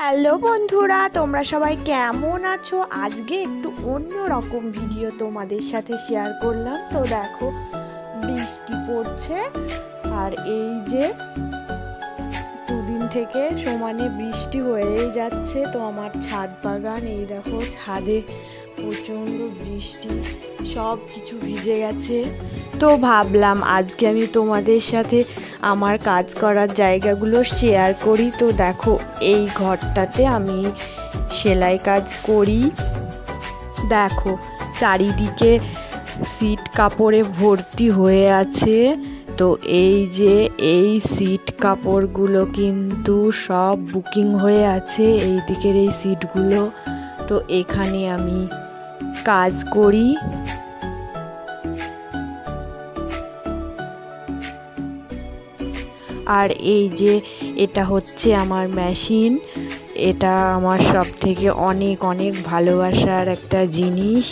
Hello বন্ধুরা, তোমরা সবাই কেমন আছো? আজকে একটু অন্য রকম ভিডিও তোমাদের সাথে শেয়ার করলাম। তো দেখো, বৃষ্টি পড়ছে আর এই যে দুদিন থেকে সমানে বৃষ্টি হয়েই যাচ্ছে। তো আমার ছাদ বাগান, এই দেখো ছাদে প্রচণ্ড বৃষ্টি, সব কিছু ভিজে গেছে। তো ভাবলাম আজকে আমি তোমাদের সাথে আমার কাজ করার জায়গাগুলো শেয়ার করি। তো দেখো, এই ঘরটাতে আমি সেলাই কাজ করি। দেখো চারিদিকে সিট কাপড়ে ভর্তি হয়ে আছে। তো এই যে এই সিট কাপড়গুলো কিন্তু সব বুকিং হয়ে আছে, এই দিকের এই সিটগুলো। তো এখানে আমি কাজ করি। আর এই যে এটা হচ্ছে আমার মেশিন, এটা আমার সব থেকে অনেক অনেক ভালোবাসার একটা জিনিস।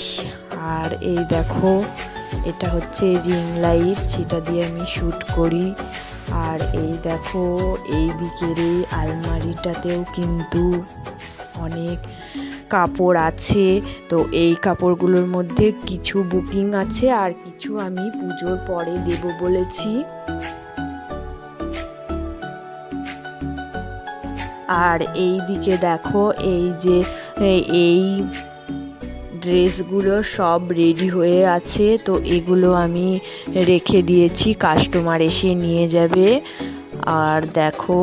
আর এই দেখো, এটা হচ্ছে রিং লাইট, যেটা দিয়ে আমি শ্যুট করি। আর এই দেখো, এই দিকের এই আলমারিটাতেও কিন্তু অনেক কাপড় আছে। তো এই কাপড়গুলোর মধ্যে কিছু বুকিং আছে আর কিছু আমি পুজোর পরে দেব বলেছি। আর এই দিকে দেখো, এই যে এই ড্রেসগুলো সব রেডি হয়ে আছে। তো এগুলো আমি রেখে দিয়েছি, কাস্টমার এসে নিয়ে যাবে। আর দেখো,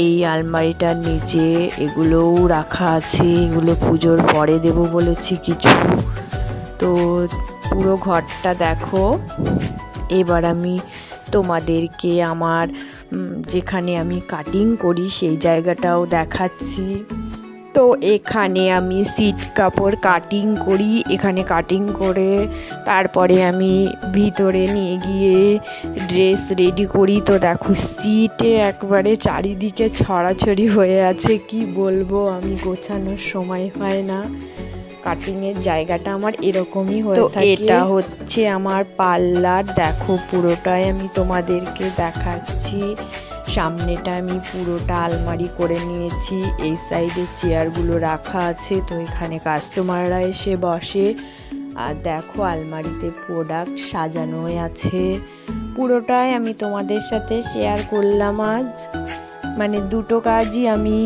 এই আলমারিটার নিচে এগুলোও রাখা আছে, এগুলো পুজোর পরে দেব বলেছি কিছু। তো পুরো ঘরটা দেখো। এবার আমি তোমাদেরকে আমার যেখানে আমি কাটিং করি সেই জায়গাটাও দেখাচ্ছি। তো এখানে আমি সিট কাপড় কাটিং করি, এখানে কাটিং করে তারপরে আমি ভিতরে নিয়ে গিয়ে ড্রেস রেডি করি। তো দেখো, সিটে একবারে চারিদিকে ছড়াছড়ি হয়ে আছে, কি বলবো, আমি গোছানোর সময় হয় না। কাটিংয়ের জায়গাটা আমার এরকমই হয়ে থাকে। তো এটা হচ্ছে আমার পার্লার, দেখো পুরোটাই আমি তোমাদেরকে দেখাচ্ছি। সামনেটা আমি পুরোটা আলমারি করে নিয়েছি, এই সাইডে চেয়ারগুলো রাখা আছে। তো এখানে কাস্টমাররা এসে বসে। আর দেখো, আলমারিতে প্রোডাক্ট সাজানো আছে। পুরোটাই আমি তোমাদের সাথে শেয়ার করলাম আজ। মানে দুটো কাজই আমি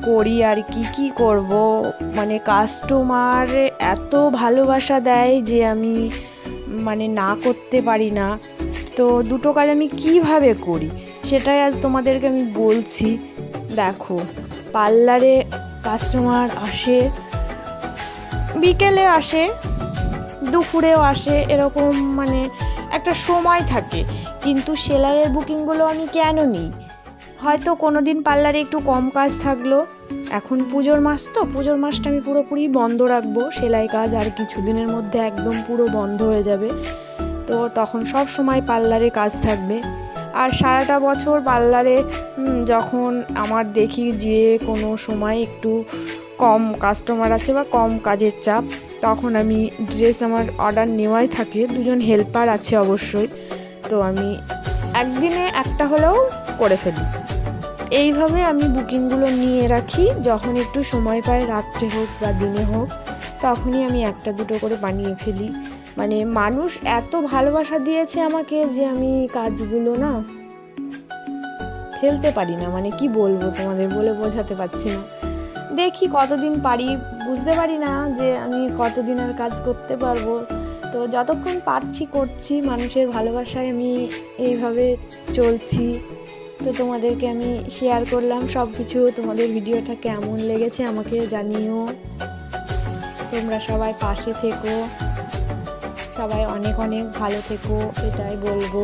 করি আর কি করব, মানে কাস্টমার এত ভালোবাসা দেয় যে আমি মানে না করতে পারি না। তো দুটো কাজ আমি কিভাবে করি সেটাই আজ তোমাদেরকে আমি বলছি। দেখো, পার্লারে কাস্টমার আসে, বিকেলে আসে, দুপুরেও আসে, এরকম মানে একটা সময় থাকে। কিন্তু সেলাইয়ের বুকিংগুলো আমি কেন নিই? হয়তো কোনো দিন পার্লারে একটু কম কাজ থাকলো, এখন পুজোর মাস, তো পুজোর মাসটা আমি পুরোপুরি বন্ধ রাখবো সেলাই কাজ, আর কিছুদিনের মধ্যে একদম পুরো বন্ধ হয়ে যাবে। তো তখন সব সময় পার্লারে কাজ থাকবে। আর সারাটা বছর পার্লারে যখন আমার দেখি যে কোনো সময় একটু কম কাস্টমার আছে বা কম কাজের চাপ, তখন আমি ড্রেস আমার অর্ডার নেওয়াই থাকে, দুজন হেল্পার আছে অবশ্যই। তো আমি একদিনে একটা হলেও করে ফেলি। এইভাবে আমি বুকিংগুলো নিয়ে রাখি, যখন একটু সময় পাই, রাত্রে হোক বা দিনে হোক, তখনই আমি একটা দুটো করে বানিয়ে ফেলি। মানে মানুষ এত ভালোবাসা দিয়েছে আমাকে যে আমি কাজগুলো না ফেলতে পারি না। মানে কি বলবো তোমাদের, বলে বোঝাতে পারছি না। দেখি কতদিন পারি, বুঝতে পারি না যে আমি কতদিন আর কাজ করতে পারবো। তো যতক্ষণ পারছি করছি, মানুষের ভালোবাসায় আমি এইভাবে চলছি। তো তোমাদেরকে আমি শেয়ার করলাম সব কিছু। তোমাদের ভিডিওটা কেমন লেগেছে আমাকে জানিও। তোমরা সবাই পাশে থেকো, সবাই অনেক অনেক ভালো থেকো, এটাই বলবো।